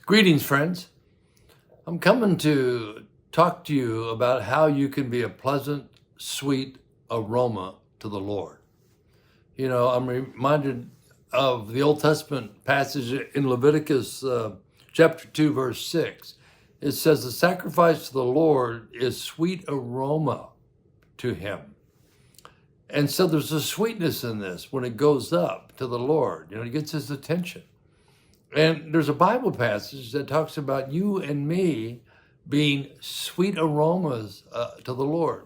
Greetings, friends. I'm coming to talk to you about how you can be a pleasant, sweet aroma to the Lord. I'm reminded of the Old Testament passage in Leviticus chapter 2, verse 6. It says, the sacrifice to the Lord is sweet aroma to him. And so there's a sweetness in this when it goes up to the Lord. It gets his attention. And there's a Bible passage that talks about you and me being sweet aromas to the Lord.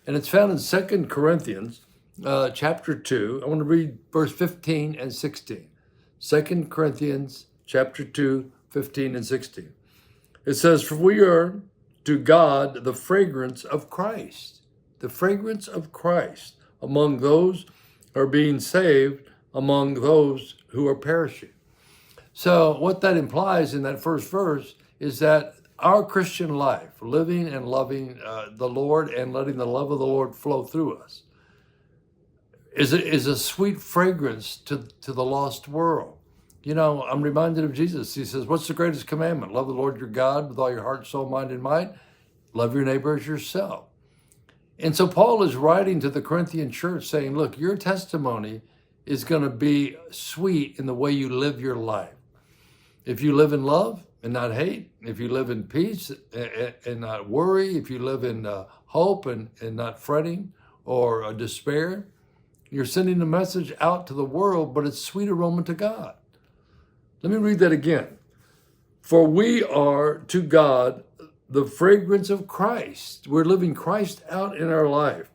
And it's found in 2 Corinthians chapter 2. I want to read verse 15 and 16. 2 Corinthians chapter 2, 15 and 16. It says, for we are to God the fragrance of Christ. The fragrance of Christ among those who are being saved, among those who are perishing. So what that implies in that first verse is that our Christian life, living and loving the Lord and letting the love of the Lord flow through us, is a sweet fragrance to the lost world. I'm reminded of Jesus. He says, what's the greatest commandment? Love the Lord your God with all your heart, soul, mind, and might. Love your neighbor as yourself. And so Paul is writing to the Corinthian church saying, look, your testimony is going to be sweet in the way you live your life. If you live in love and not hate, if you live in peace and not worry, if you live in hope and not fretting or despair, you're sending a message out to the world, but it's sweet aroma to God. Let me read that again. For we are to God the fragrance of Christ. We're living Christ out in our life,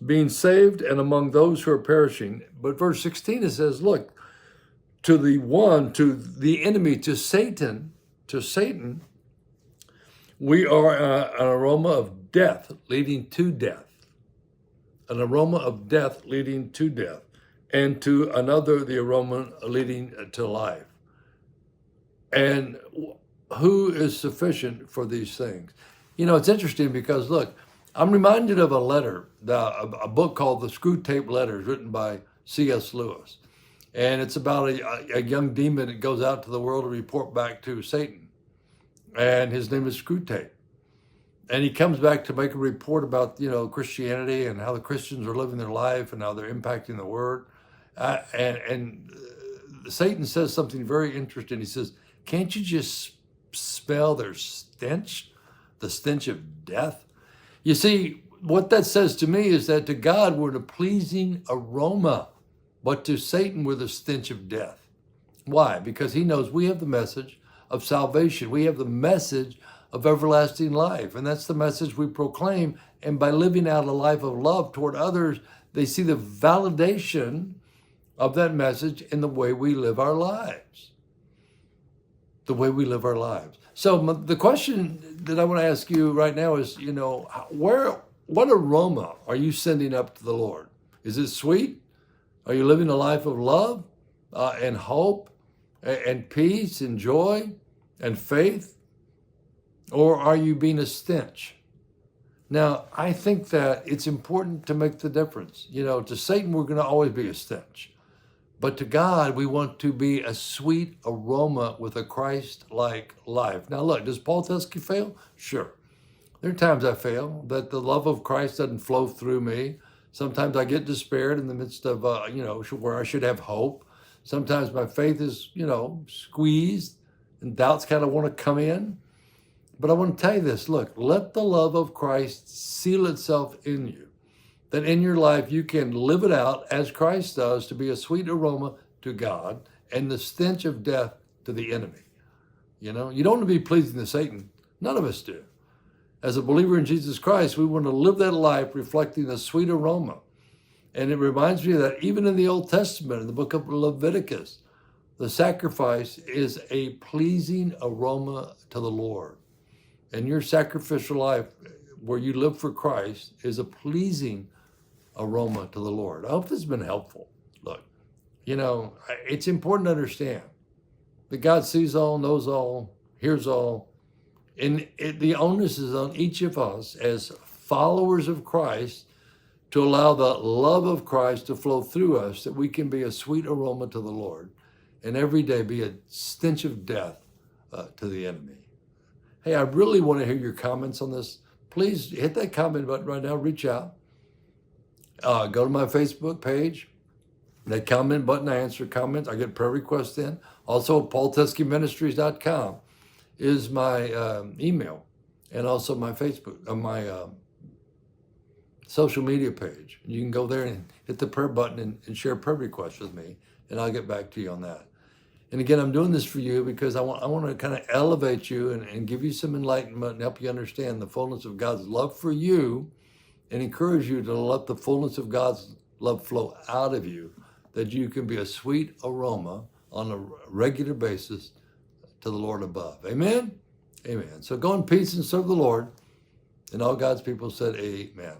being saved and among those who are perishing. But verse 16, it says, look, to the enemy, to Satan, we are an aroma of death leading to death. An aroma of death leading to death. And to another, the aroma leading to life. And who is sufficient for these things? It's interesting because, look, I'm reminded of a letter, a book called The Screwtape Letters, written by C.S. Lewis. And it's about a young demon that goes out to the world to report back to Satan. And his name is Screwtape. And he comes back to make a report about, Christianity and how the Christians are living their life and how they're impacting the word. And Satan says something very interesting. He says, can't you just smell their stench, the stench of death? You see, what that says to me is that to God, we're a pleasing aroma, but to Satan, we're the stench of death. Why? Because he knows we have the message of salvation. We have the message of everlasting life. And that's the message we proclaim. And by living out a life of love toward others, they see the validation of that message in the way we live our lives. The way we live our lives. So the question that I want to ask you right now is, what aroma are you sending up to the Lord? Is it sweet? Are you living a life of love and hope and peace and joy and faith? Or are you being a stench? Now, I think that it's important to make the difference. To Satan, we're going to always be a stench. But to God, we want to be a sweet aroma with a Christ-like life. Now, look, does Paul Teskey fail? Sure. There are times I fail, that the love of Christ doesn't flow through me. Sometimes I get despaired in the midst of, where I should have hope. Sometimes my faith is, squeezed and doubts kind of want to come in. But I want to tell you this, look, let the love of Christ seal itself in you. That in your life you can live it out as Christ does to be a sweet aroma to God and the stench of death to the enemy. You don't want to be pleasing to Satan. None of us do. As a believer in Jesus Christ, we want to live that life reflecting a sweet aroma. And it reminds me that even in the Old Testament, in the book of Leviticus, the sacrifice is a pleasing aroma to the Lord. And your sacrificial life, where you live for Christ, is a pleasing aroma to the Lord. I hope this has been helpful. Look, it's important to understand that God sees all, knows all, hears all. And the onus is on each of us as followers of Christ to allow the love of Christ to flow through us, that we can be a sweet aroma to the Lord and every day be a stench of death to the enemy. Hey, I really want to hear your comments on this. Please hit that comment button right now. Reach out. Go to my Facebook page. That comment button, I answer comments. I get prayer requests in. Also, paulteskyministries.com is my email, and also my Facebook, my social media page. You can go there and hit the prayer button and share prayer requests with me, and I'll get back to you on that. And again, I'm doing this for you because I want to kind of elevate you and give you some enlightenment and help you understand the fullness of God's love for you, and encourage you to let the fullness of God's love flow out of you, that you can be a sweet aroma on a regular basis to the Lord above. Amen? Amen. So go in peace and serve the Lord. And all God's people said, amen.